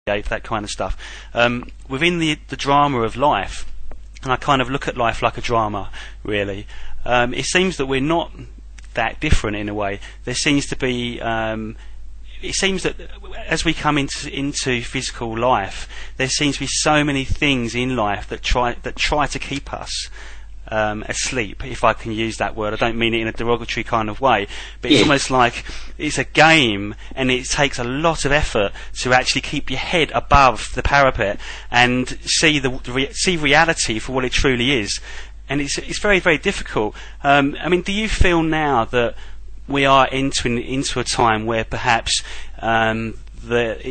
that kind of stuff. Within the drama of life, and I kind of look at life like a drama, really, it seems that we're not that different in a way. There seems to be it seems that as we come into physical life, there seems to be so many things in life that try to keep us asleep, if I can use that word. I don't mean it in a derogatory kind of way, but it's almost like it's a game, and it takes a lot of effort to actually keep your head above the parapet and see see reality for what it truly is. And it's very, very difficult. I mean, do you feel now that we are entering into a time where perhaps the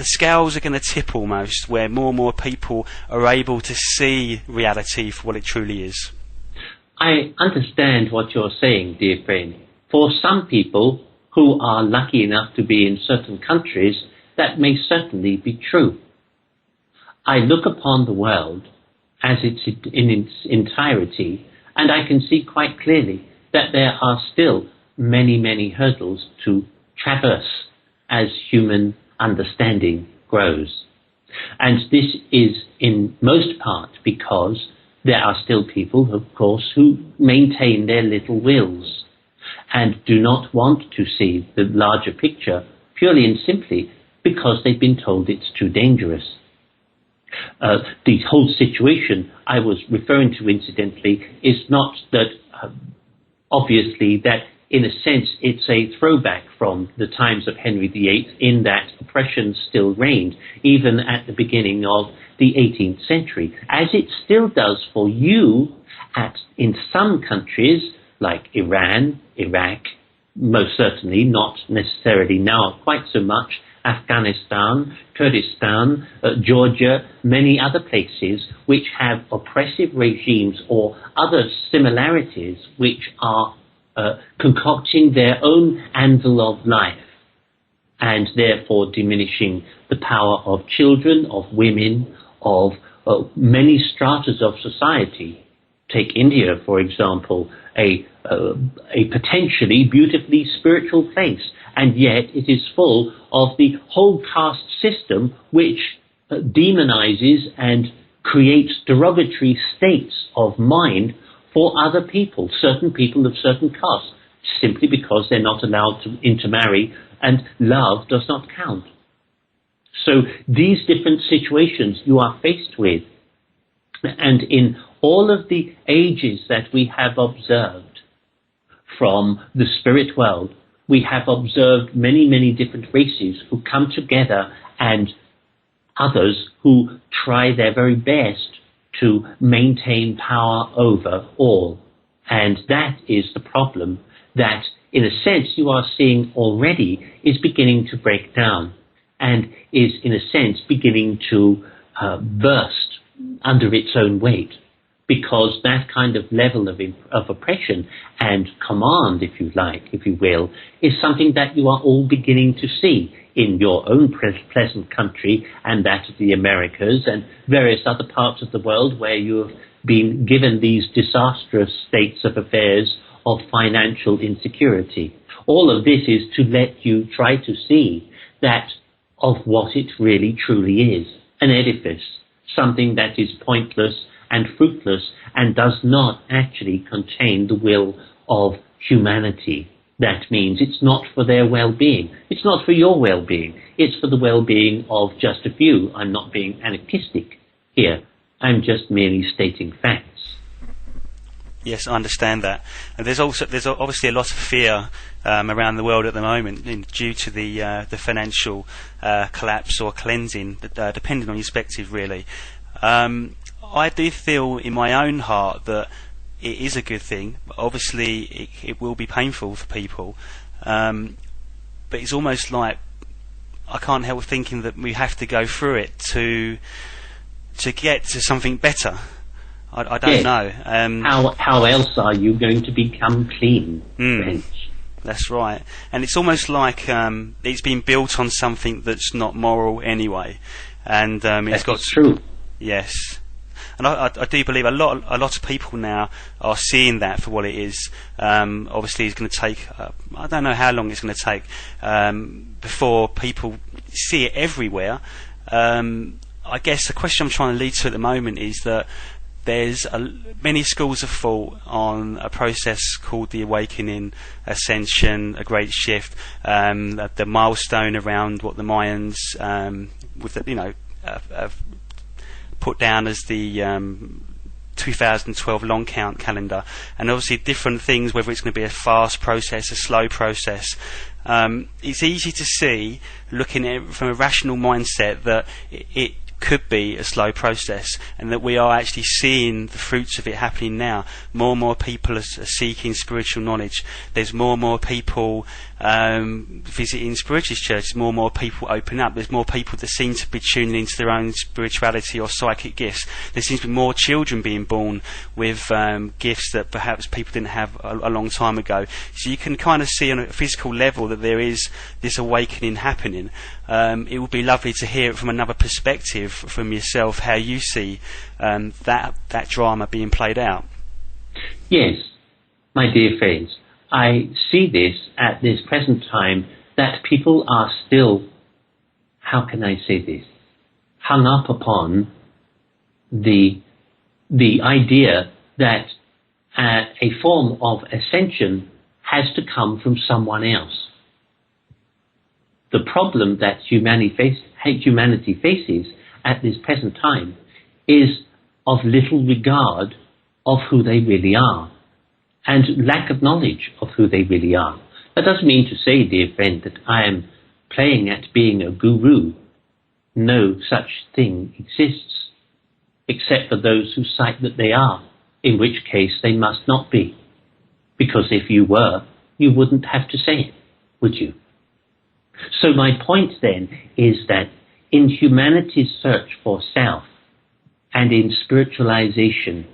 scales are going to tip almost, where more and more people are able to see reality for what it truly is? I understand what you're saying, dear friend. For some people who are lucky enough to be in certain countries, that may certainly be true. I look upon the world as it's in its entirety, and I can see quite clearly that there are still many, many hurdles to traverse as human understanding grows. And this is in most part because there are still people, of course, who maintain their little wills and do not want to see the larger picture purely and simply because they've been told it's too dangerous. The whole situation I was referring to, incidentally, is not that obviously that in a sense it's a throwback from the times of Henry VIII, in that oppression still reigned even at the beginning of the 18th century, as it still does for you in some countries like Iran, Iraq, most certainly, not necessarily now quite so much, Afghanistan, Kurdistan, Georgia, many other places which have oppressive regimes or other similarities which are concocting their own anvil of life, and therefore diminishing the power of children, of women, of many stratas of society. Take India, for example, a potentially beautifully spiritual place, and yet it is full of the whole caste system which demonizes and creates derogatory states of mind for other people, certain people of certain castes, simply because they're not allowed to intermarry and love does not count. So these different situations you are faced with, and in all of the ages that we have observed from the spirit world, we have observed many, many different races who come together and others who try their very best to maintain power over all. And that is the problem that, in a sense, you are seeing already is beginning to break down and is, in a sense, beginning to burst under its own weight, because that kind of level of oppression and command, if you like, if you will, is something that you are all beginning to see in your own pleasant country and that of the Americas and various other parts of the world where you have been given these disastrous states of affairs of financial insecurity. All of this is to let you try to see that of what it really truly is, an edifice, something that is pointless and fruitless and does not actually contain the will of humanity. That means it's not for their well-being. It's not for your well-being. It's for the well-being of just a few. I'm not being anarchistic here. I'm just merely stating facts. Yes, I understand that. And there's obviously a lot of fear around the world at the moment due to the financial collapse or cleansing, depending on your perspective, really. I do feel in my own heart that it is a good thing. Obviously, it will be painful for people, but it's almost like I can't help thinking that we have to go through it to get to something better. I don't know. How else are you going to become clean? That's right. And it's almost like it's been built on something that's not moral anyway. And it's got true. Yes. and I do believe a lot of people now are seeing that for what it is. Obviously, it's going to take I don't know how long it's going to take before people see it everywhere. I guess the question I'm trying to lead to at the moment is that there's many schools of thought on a process called the awakening, ascension, a great shift, the milestone around what the Mayans, have put down as the 2012 long count calendar, and obviously different things, whether it's going to be a fast process, a slow process. It's easy to see, looking at it from a rational mindset, that it could be a slow process, and that we are actually seeing the fruits of it happening now. More and more people are seeking spiritual knowledge. There's more and more people visiting spiritualist churches. More and more people open up. There's more people that seem to be tuning into their own spirituality or psychic gifts. There seems to be more children being born with gifts that perhaps people didn't have a long time ago. So you can kind of see on a physical level that there is this awakening happening. It would be lovely to hear it from another perspective from yourself, how you see that drama being played out. Yes, my dear friends, I see this at this present time, that people are still, how can I say this, hung up upon the idea that a form of ascension has to come from someone else. The problem that humanity faces at this present time is of little regard of who they really are, and lack of knowledge of who they really are. That doesn't mean to say, dear friend, that I am playing at being a guru. No such thing exists, except for those who cite that they are, in which case they must not be. Because if you were, you wouldn't have to say it, would you? So my point then is that in humanity's search for self and in spiritualization,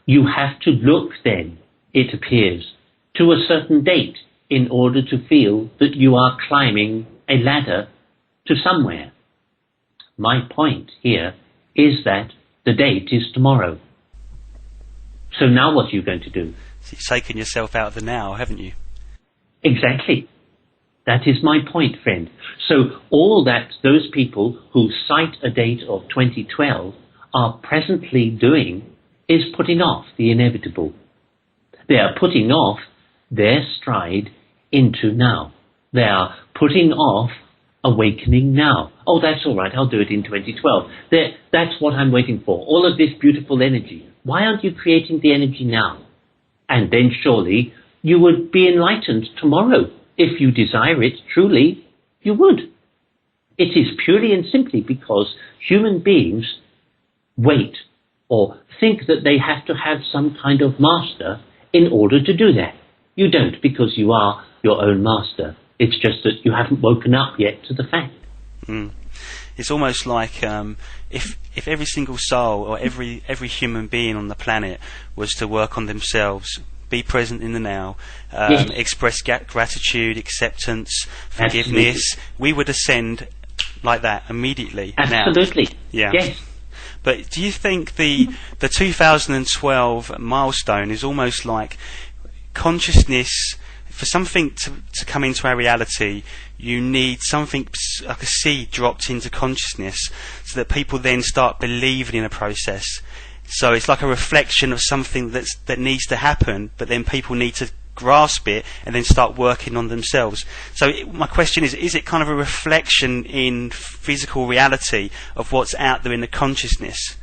you have to look then, it appears, to a certain date in order to feel that you are climbing a ladder to somewhere. My point here is that the date is tomorrow. So now what are you going to do? So you've taken yourself out of the now, haven't you? Exactly. That is my point, friend. So all that those people who cite a date of 2012 are presently doing is putting off the inevitable. They are putting off their stride into now. They are putting off awakening now. Oh, that's all right, I'll do it in 2012. That's what I'm waiting for. All of this beautiful energy. Why aren't you creating the energy now? And then surely you would be enlightened tomorrow. If you desire it truly, you would. It is purely and simply because human beings wait or think that they have to have some kind of master in order to do that. You don't, because you are your own master. It's just that you haven't woken up yet to the fact. It's almost like if every single soul or every human being on the planet was to work on themselves, be present in the now, Yes. express gratitude, acceptance, forgiveness, we would ascend like that immediately. Absolutely. Now. Yeah. Yes. But do you think the 2012 milestone is almost like consciousness? For something to come into our reality, you need something like a seed dropped into consciousness, so that people then start believing in a process. So it's like a reflection of something that needs to happen, but then people need to grasp it and then start working on themselves. So my question is it kind of a reflection in physical reality of what's out there in the consciousness?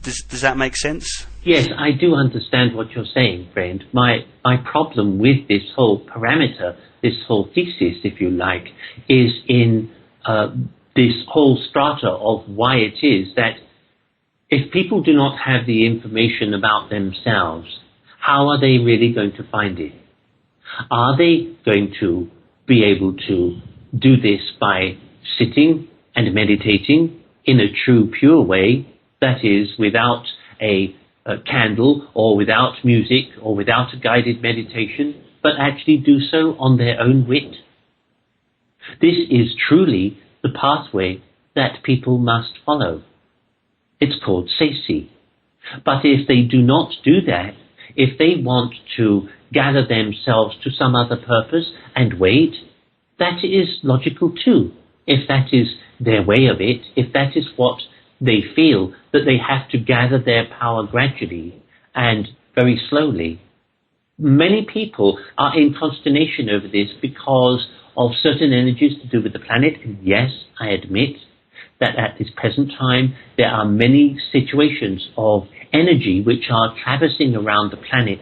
Does that make sense? Yes, I do understand what you're saying, friend. My problem with this whole parameter, this whole thesis, if you like, is in this whole strata of why it is that if people do not have the information about themselves, how are they really going to find it? Are they going to be able to do this by sitting and meditating in a true, pure way, that is, without a candle or without music or without a guided meditation, but actually do so on their own wit? This is truly the pathway that people must follow. It's called sesi. But if they do not do that, if they want to gather themselves to some other purpose and wait, that is logical too. If that is their way of it, if that is what they feel, that they have to gather their power gradually and very slowly. Many people are in consternation over this because of certain energies to do with the planet. And yes, I admit that at this present time there are many situations of energy which are traversing around the planet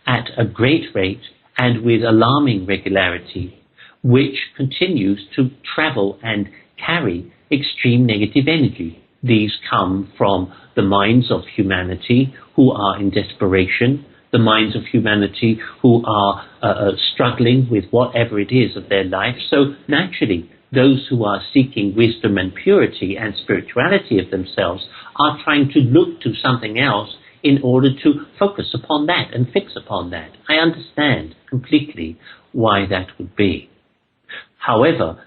at a great rate and with alarming regularity, which continues to travel and carry extreme negative energy. These come from the minds of humanity who are in desperation, the minds of humanity who are struggling with whatever it is of their life. So naturally, those who are seeking wisdom and purity and spirituality of themselves are trying to look to something else in order to focus upon that and fix upon that. I understand completely why that would be. However,